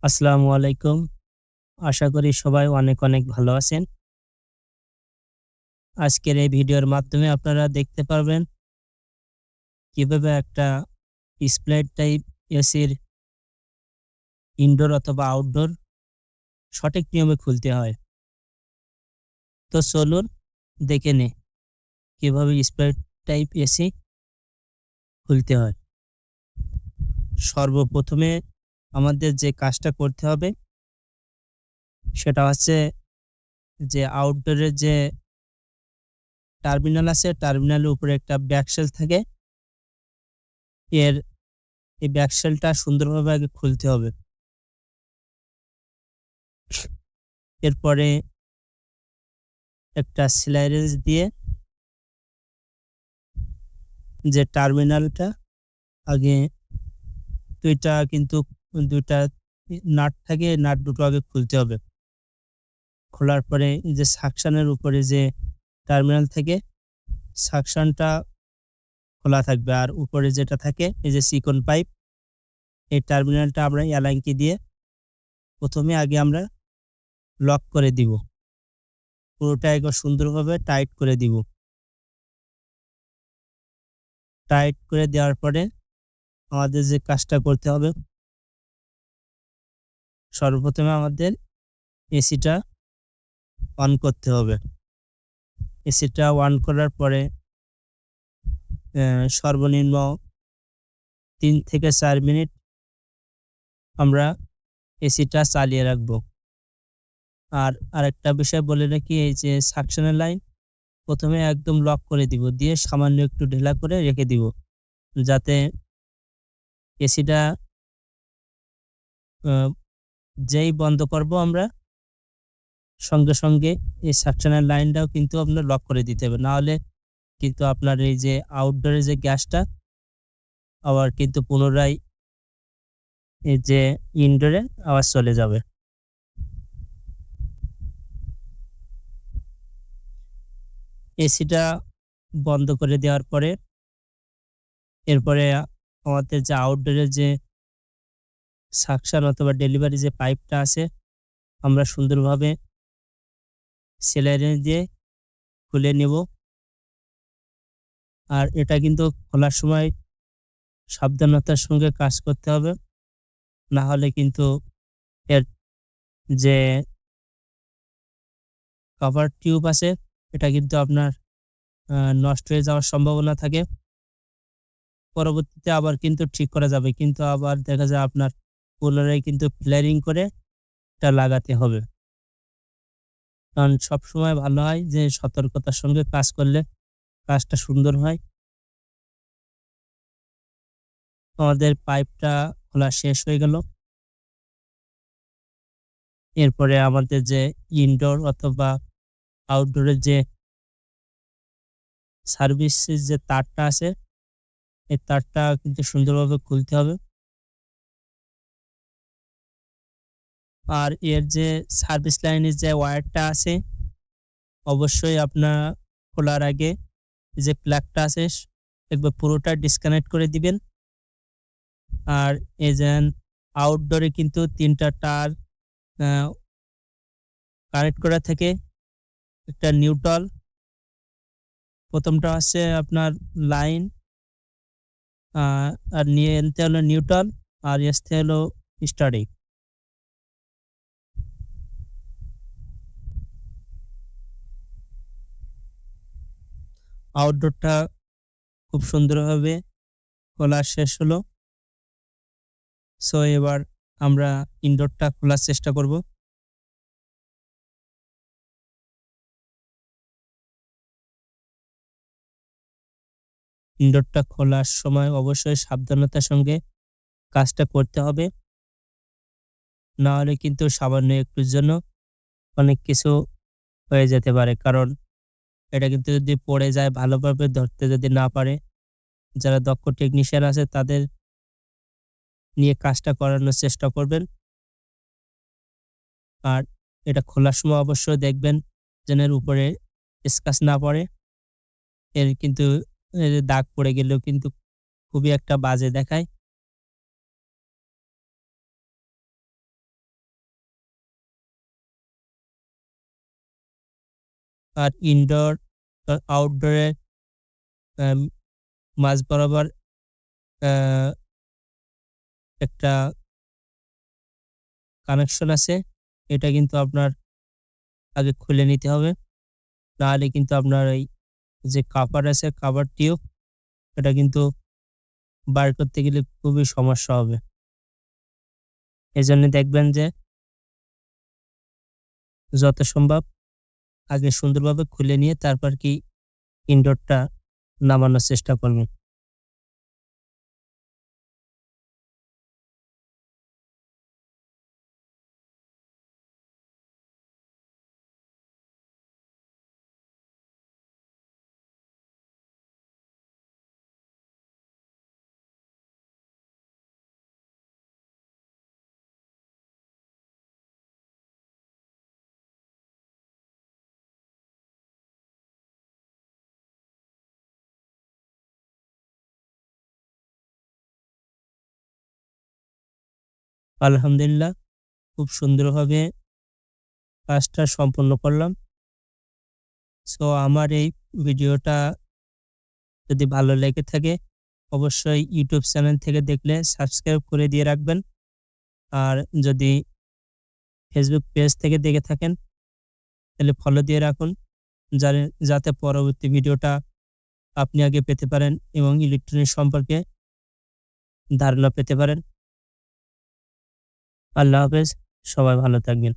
আসসালামু আলাইকুম। আশা করি সবাই অনেক, অনেক ভালো আছেন। আজকের এই ভিডিওর মাধ্যমে আপনারা দেখতে পারবেন কিভাবে একটা স্প্লিট টাইপ এসির ইনডোর অথবা আউটডোর সঠিক নিয়মে খুলতে হয়। তো চলুন দেখে নেই কিভাবে স্প্লিট টাইপ এসি খুলতে হয়। সর্বপ্রথমে আমাদের যে কাজটা করতে হবে সেটা হচ্ছে যে আউটডোরের যে টার্মিনাল আছে, টার্মিনালের উপরে একটা ব্যাকশেল থাকে। এর এই ব্যাকশেলটা সুন্দরভাবে আগে খুলতে হবে। এরপরে একটা সেলাই রেঞ্জ দিয়ে যে টার্মিনালটা আগে ২ টা কিন্তু ২ টা নাট থাকে, নাট দুটো আগে খুলতে হবে। খোলার পরে এই যে সাকশনের উপরে যে টার্মিনাল থেকে সাকশনটা খোলা থাকবে। আর উপরে যেটা থাকে এই যে চিকন পাইপ, এই টার্মিনালটা আমরা অ্যালাইন কি দিয়ে ১ম এ আগে আমরা লক করে দিব। পুরোটা একবার সুন্দরভাবে টাইট করে দিব। টাইট করে দেওয়ার পরে আমাদের যে কাজটা করতে হবে, সর্বপ্রথমে আমাদের এসিটা অন করতে হবে। এসিটা অন করার পরে সর্বনিম্ন ৩ থেকে ৪ মিনিট আমরা এসিটা চালিয়ে রাখবো। আর আরেকটা বিষয় বলে রাখি, এই যে সাকশনের লাইন ১ম এ একদম লক করে দিব। দিয়ে সামান্য একটু ঢিলা করে রেখে দিব। যাতে এসিটা আ যেই বন্ধ করব আমরা সঙ্গে, সঙ্গে এই সাকশনের লাইনটাও কিন্তু আপনার লক করে দিতে হবে। না হলে কিন্তু আপনার এই যে আউটডোরে যে গ্যাসটা আবার কিন্তু পুনরায় এই যে ইনডোরে আবার চলে যাবে। এসিটা বন্ধ করে দেওয়ার পরে এরপরে আমাদের যে আউটডোরের যে সাকশন অথবা ডেলিভারি যে পাইপটা আছে, আমরা সুন্দরভাবে সেলাই রেঞ্জ দিয়ে খুলে নিব। আর এটা কিন্তু খোলার সময় সাবধানতার সঙ্গে কাজ করতে হবে। না হলে কিন্তু এর যে কভার টিউব আছে, এটা কিন্তু আপনার নষ্ট হয়ে যাওয়ার সম্ভাবনা থাকে। পরবর্তীতে আবার কিন্তু ঠিক করা যাবে। কিন্তু আবার দেখা যায় আপনার পুনরায় কিন্তু ফ্লেয়ারিং করে এটা লাগাতে হবে। কারণ সবসময় ভালো হয় যে সতর্কতার সঙ্গে কাজ করলে কাজটা সুন্দর হয়। আমাদের পাইপটা খোলা শেষ হয়ে গেল। এরপরে আমাদের যে ইনডোর অথবা আউটডোরের যে সার্ভিসের যে তারটা আছে, এই তারটা কিন্তু সুন্দরভাবে খুলতে হবে। আর এর যে সার্ভিস লাইনের যে ওয়্যারটা আছে, অবশ্যই আপনার খোলার আগে যে প্লাগটা আছে একবার পুরোটা ডিসকানেক্ট করে দিবেন। আর এই যে আউটডোরে কিন্তু ৩ টা তার আ কানেক্ট করা থাকে। একটা নিউট্রাল, ১ম টা হচ্ছে আপনার লাইন, আ আর এনতে হলো নিউট্রাল, আর এসতে হলো স্টার্টিং। আউটডোরটা খুব সুন্দরভাবে খোলা শেষ হলো। সো এবার আমরা ইনডোরটা খোলার চেষ্টা করব। ইনডোরটা খোলার সময় অবশ্যই সাবধানতার সঙ্গে কাজটা করতে হবে। না হলে কিন্তু সামান্য একটুর জন্য অনেক কিছু হয়ে যেতে পারে। কারণ এটা কিন্তু যদি পড়ে যায়, ভালোভাবে ধরতে যদি না পারে, যারা দক্ষ টেকনিশিয়ান আছে তাদের নিয়ে কাজটা করানোর চেষ্টা করবেন। আর এটা খোলার সময় অবশ্যই দেখবেন যেন এর উপরে স্ক্র্যাচ না পড়ে। এর কিন্তু দাগ পড়ে গেলেও কিন্তু খুবই একটা বাজে দেখায়। আর ইনডোর আউটডোরে মাঝ বরাবর একটা কানেকশন আছে, এটা কিন্তু আপনার আগে খুলে নিতে হবে। নাহলে কিন্তু আপনার এই যে কাভার আছে, কাভার টিউব, এটা কিন্তু বার করতে গেলে খুবই সমস্যা হবে। এজন্য দেখবেন যে যত সম্ভব আগে সুন্দরভাবে খুলে নিয়ে তারপর কি ইনডোরটা নামানোর চেষ্টা করবেন। আলহামদুলিল্লাহ, খুব সুন্দরভাবে কাজটা সম্পন্ন করলাম। সো আমার এই ভিডিওটা যদি ভালো লেগে থাকে অবশ্যই ইউটিউব চ্যানেল থেকে দেখলে সাবস্ক্রাইব করে দিয়ে রাখবেন। আর যদি ফেসবুক পেজ থেকে দেখে থাকেন তাহলে ফলো দিয়ে রাখুন, যাতে পরবর্তী ভিডিওটা আপনি আগে পেতে পারেন এবং ইলেকট্রনিক সম্পর্কে ধারণা পেতে পারেন। আল্লাহ হাফেজ, সবাই ভালো থাকবেন।